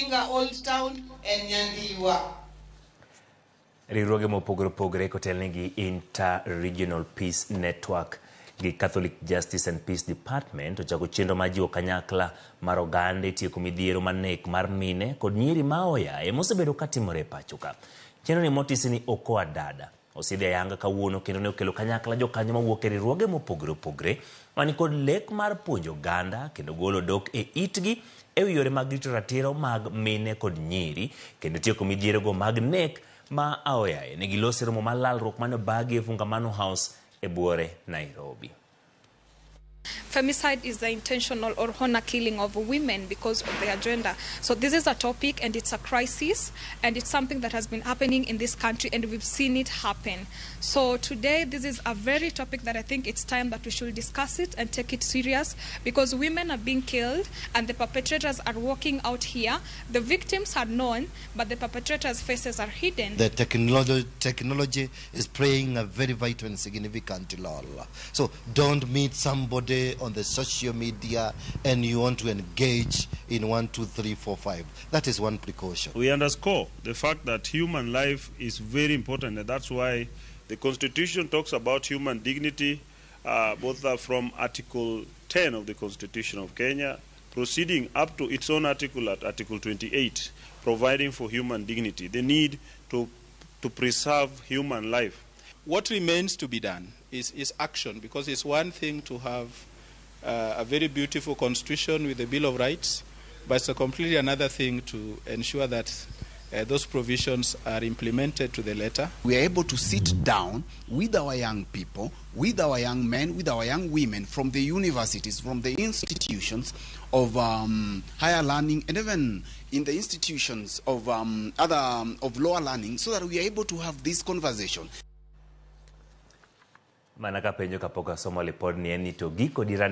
Nyinga Old Town and Nyandiwa. Riwruoge mopogore opogore kotelnegi Inter-Regional Peace Network gi Catholic Justice and Peace Department ochako chenro majiwo kanyakla mar oganda tieko midhiero manek mar mine kod nyiri maoya mosebedo katimore pachoka. Chenro ni motisi ni oko adada osidhi ayanga kawuono kendo ne okelo kanyakla jokanyo mawuok e riwruoge mopogore opogore mani kod lek mar puonjo oganda kendo golo dok e itgi ewi yore mag rito ratiro mag mine kod nyiri kendo tieko midhiero go mag nek ma aoyaye ne giloso romo mar lalruok mane bagi e Fungamano House e Buore, Nairobi. Femicide is the intentional or honor killing of women because of their gender. So this is a topic and it's a crisis and it's something that has been happening in this country and we've seen it happen. So today this is a very topic that I think it's time that we should discuss it and take it serious because women are being killed and the perpetrators are walking out here. The victims are known but the perpetrators' faces are hidden. The technology is playing a very vital and significant role. So don't meet somebody on the social media and you want to engage in 1, 2, 3, 4, 5. That is one precaution. We underscore the fact that human life is very important, and that's why the Constitution talks about human dignity, both from Article 10 of the Constitution of Kenya, proceeding up to its own article at Article 28, providing for human dignity, the need to preserve human life. What remains to be done is action, because it's one thing to have a very beautiful constitution with a Bill of Rights, but it's a completely another thing to ensure that those provisions are implemented to the letter. We are able to sit down with our young people, with our young men, with our young women from the universities, from the institutions of higher learning, and even in the institutions of lower learning, so that we are able to have this conversation. Manaka penjo kapoka somo lipod ni eni to giko dirani